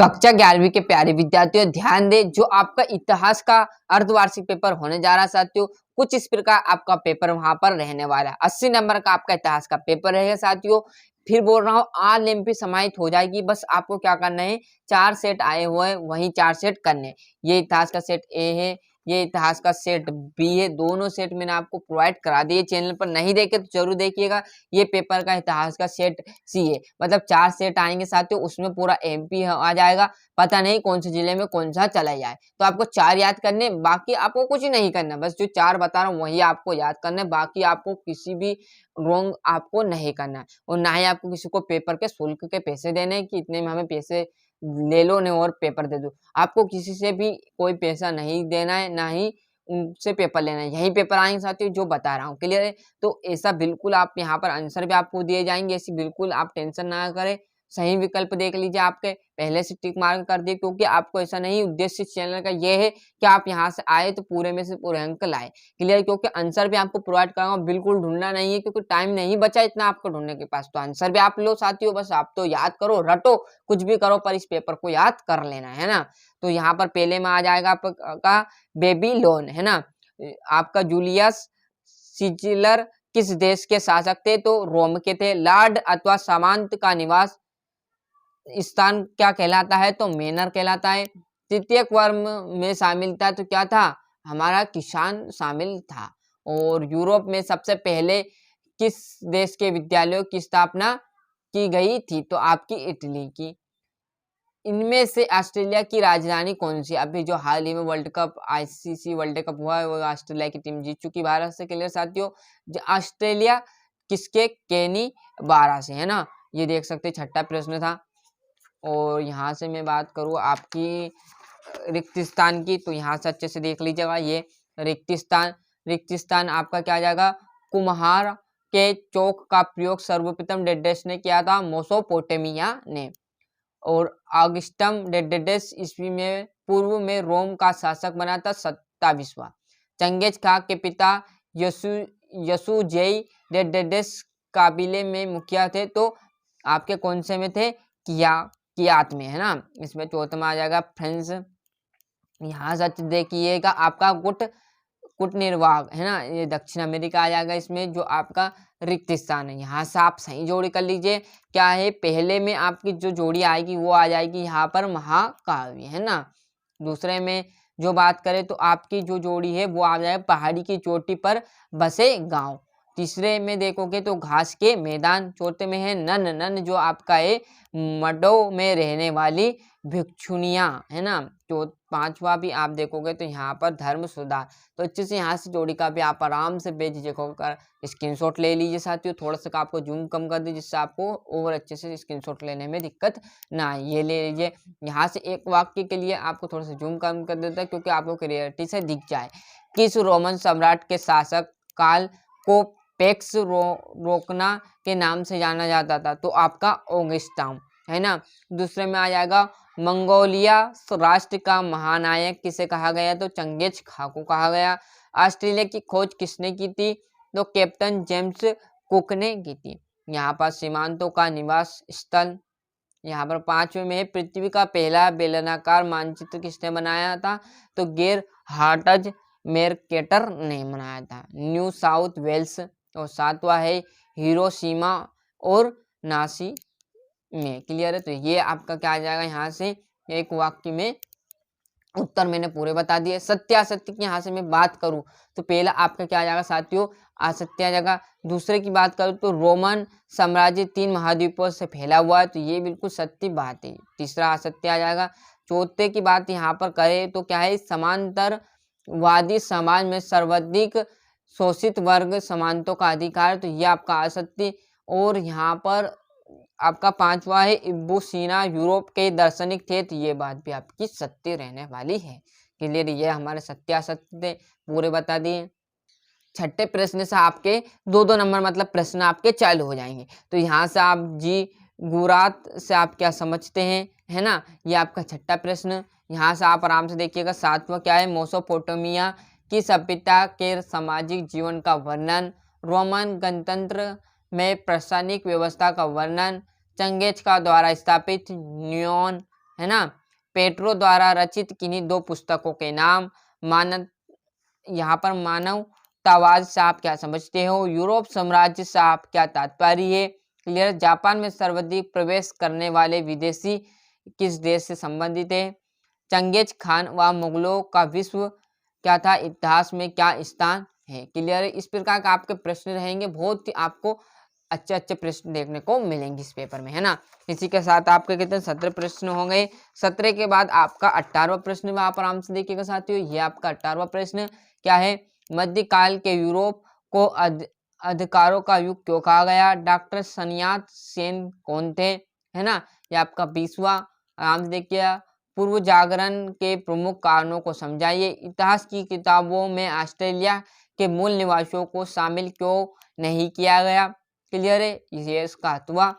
कक्षा 11वीं के प्यारे विद्यार्थियों ध्यान दें, जो आपका इतिहास का अर्धवार्षिक पेपर होने जा रहा है साथियों, कुछ इस प्रकार आपका पेपर वहां पर रहने वाला है। 80 नंबर का आपका इतिहास का पेपर रहेगा साथियों। फिर बोल रहा हूँ ऑल एमपी समाहित हो जाएगी। बस आपको क्या करना है, 4 सेट आए हुए हैं वही 4 सेट करने। ये इतिहास का सेट ए है, ये इतिहास का सेट बी है। दोनों सेट मैंने आपको प्रोवाइड करा दिए, चैनल पर नहीं देखे तो जरूर देखिएगा। ये पेपर का इतिहास का सेट सी है, मतलब 4 सेट आएंगे साथियों, उसमें पूरा एमपी आ जाएगा। पता नहीं कौन से जिले में कौन सा चला जाए, तो आपको 4 याद करने, बाकी आपको कुछ नहीं करना। बस जो 4 बता रहा हूँ वही आपको याद करना है, बाकी आपको किसी भी रॉन्ग आपको नहीं करना। और ना ही आपको किसी को पेपर के शुल्क के पैसे देने कि इतने में हमें पैसे ले लो नहीं और पेपर दे दो। आपको किसी से भी कोई पैसा नहीं देना है, ना ही उनसे पेपर लेना है। यही पेपर आएंगे साथियों जो बता रहा हूँ, क्लियर है। तो ऐसा बिल्कुल आप यहाँ पर आंसर भी आपको दिए जाएंगे, ऐसी बिल्कुल आप टेंशन ना करें। सही विकल्प देख लीजिए, आपके पहले से टिक मार्क कर दिए, क्योंकि आपको ऐसा नहीं, उद्देश्य इस चैनल का ये है कि आप यहाँ से आए तो पूरे में से पूरे अंक लाए, क्लियर। क्योंकि आंसर भी आपको प्रोवाइड कराऊंगा, बिल्कुल ढूंढना नहीं है, क्योंकि टाइम नहीं बचा इतना आपको ढूंढने के पास। तो आंसर भी आप लो साथियों, बस आप तो याद करो, रटो, कुछ भी करो, पर इस पेपर को याद कर लेना है ना। तो यहाँ पर पहले में आ जाएगा आपका बेबीलोन, है ना। आपका जूलियस सीजर किस देश के शासक थे, तो रोम के थे। लॉर्ड अथवा सामंत का निवास स्थान क्या कहलाता है, तो मेनर कहलाता है। तृतीय वर्ग में शामिल था, तो क्या था, हमारा किसान शामिल था। और यूरोप में सबसे पहले किस देश के विद्यालयों की स्थापना की गई थी, तो आपकी इटली की। इनमें से ऑस्ट्रेलिया की राजधानी कौन सी। अभी जो हाल ही में world cup ICC world cup हुआ है, वो ऑस्ट्रेलिया की टीम जीत चुकी भारत से, क्लियर साथियों। ऑस्ट्रेलिया किसके, केनी बारह से, है ना। ये देख सकते हैं, छठा प्रश्न था। और यहाँ से मैं बात करूँ आपकी रिक्त स्थान की, तो यहाँ से अच्छे से देख लीजिएगा। ये रिक्त स्थान आपका क्या आ जाएगा, कुम्हार के चौक का प्रयोग सर्वप्रथम डेडेस ने किया था, मेसोपोटामिया ने। और ऑगस्टम डेडेस ईस्वी में पूर्व में रोम का शासक बना था, 27वां। चंगेज खां के पिता यसुजेई डेडेस काबिले में मुखिया थे, तो आपके कौन से में थे, कियात में, है ना। इसमें चौथा में आ जाएगा फ्रेंच। यहाँ सच देखिएगा, आपका कुट निर्वाह, है ना, ये दक्षिण अमेरिका आ जाएगा इसमें, जो आपका रिक्त स्थान है। यहाँ से आप सही जोड़ी कर लीजिए। क्या है, पहले में आपकी जो जोड़ी आएगी वो आ जाएगी यहाँ पर महाकाव्य, है ना। दूसरे में जो बात करें तो आपकी जो जोड़ी है वो आ जाए पहाड़ी की चोटी पर बसे गांव। तीसरे में देखोगे तो घास के मैदान। चौथे में है नन, जो आपका है मडों में रहने वाली भिक्षुनियां, है ना। तो पांचवा भी आप देखोगे तो यहाँ पर धर्म सुधार। तो अच्छे से यहाँ से जोड़ी का भी आप आराम से बेझिझक होकर स्क्रीनशॉट ले लीजिए साथियों। थोड़ा सा आपको जूम कम कर दीजिए, जिससे आपको और अच्छे से स्क्रीनशॉट लेने में दिक्कत ना आए। ये ले लीजिए। यहाँ से एक वाक्य के लिए आपको थोड़ा सा जूम कम कर देता है, क्योंकि आपको क्लियरिटी से दिख जाए। किस रोमन सम्राट के शासक काल को पैक्स रोकना के नाम से जाना जाता था, तो आपका ऑगस्टम, है ना। दूसरे में आ जाएगा मंगोलिया राष्ट्र का महानायक किसे कहा गया, तो चंगेज खां को कहा गया। ऑस्ट्रेलिया की खोज किसने की थी, तो कैप्टन जेम्स कुक ने की थी। यहाँ पर सीमांतों का निवास स्थल। यहाँ पर पांचवें में पृथ्वी का पहला बेलनाकार मानचित्र किसने बनाया था, तो गेर हार्टज मेरकेटर ने बनाया था, न्यू साउथ वेल्स। और सातवां है हिरोशिमा और नासी में, क्लियर है। तो ये आपका क्या आ जाएगा, यहाँ से एक वाक्य में उत्तर मैंने पूरे बता दिए। सत्य असत्य की यहाँ से मैं बात करूं तो पहला आपका क्या आ जाएगा साथियों, असत्य आ जाएगा। दूसरे की बात करूं तो रोमन साम्राज्य 3 महाद्वीपों से फैला हुआ है, तो ये बिल्कुल सत्य बात है, तीसरा असत्य आ जाएगा। चौथे की बात यहाँ पर करें तो क्या है, समांतरवादी समाज में सर्वाधिक शोषित वर्ग समानतों का अधिकार, तो ये आपका असत्य। और यहाँ पर आपका पांचवा है इब्बू सीना यूरोप के दार्शनिक थे, तो ये बात भी आपकी सत्य रहने वाली है, क्लियर। ये हमारे सत्यासत्य पूरे बता दिए। छठे प्रश्न से आपके 2-2 नंबर मतलब प्रश्न आपके चालू हो जाएंगे। तो यहाँ से आप जी गुरात से आप क्या समझते हैं, है ना, ये आपका छठा प्रश्न। यहाँ से आप आराम से देखिएगा। सातवां क्या है, मेसोपोटामिया की सभ्यता के सामाजिक जीवन का वर्णन। रोमन गणतंत्र में प्रशासनिक व्यवस्था का वर्णन। चंगेज का द्वारा स्थापित न्यून, है ना। पेट्रो द्वारा रचित किन्हीं 2 पुस्तकों के नाम। यहाँ पर मानवतावाद से आप क्या समझते हो? यूरोप साम्राज्य से आप क्या तात्पर्य है? क्लियर। जापान में सर्वाधिक प्रवेश करने वाले विदेशी किस देश से संबंधित है? चंगेज खान व मुगलों का विश्व क्या था इतिहास में क्या स्थान है? क्लियर है। इस प्रकार का आपके प्रश्न रहेंगे, बहुत ही आपको अच्छे अच्छे प्रश्न देखने को मिलेंगे इस पेपर में, है ना। इसी के साथ आपके कितने 17 प्रश्न हो गए। 17 के बाद आपका 18वां प्रश्न वहां पर आराम से देखिएगा साथियों। ये आपका 18वां प्रश्न क्या है? मध्यकाल के यूरोप को अधिकारों का युग क्यों कहा गया? डॉक्टर सन्यात सेन कौन थे? है ना। ये आपका 20वां आराम से देखिए। पूर्व जागरण के प्रमुख कारणों को समझाइए। इतिहास की किताबों में ऑस्ट्रेलिया के मूल निवासियों को शामिल क्यों नहीं किया गया? क्लियर है। ये इसका हुआ।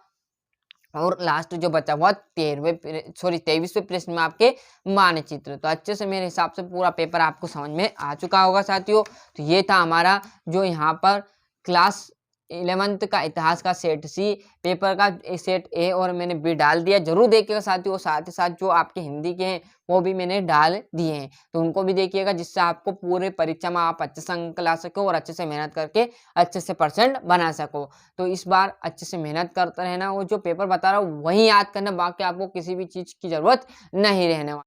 और लास्ट जो बचा हुआ 23वें प्रश्न में आपके मानचित्र। तो अच्छे से मेरे हिसाब से पूरा पेपर आपको समझ में आ चुका होगा साथियों। तो ये था हमारा जो यहाँ पर क्लास 11th का इतिहास का सेट सी पेपर का सेट ए और मैंने बी डाल दिया। जरूर देखिएगा साथियों। साथ ही साथ जो आपके हिंदी के हैं वो भी मैंने डाल दिए हैं, तो उनको भी देखिएगा, जिससे आपको पूरे परीक्षा में आप अच्छे से अंक ला सको और अच्छे से मेहनत करके अच्छे से परसेंट बना सको। तो इस बार अच्छे से मेहनत करते रहना। वो जो पेपर बता रहा हूँ वही याद करना, बाकी आपको किसी भी चीज़ की ज़रूरत नहीं रहने वाली।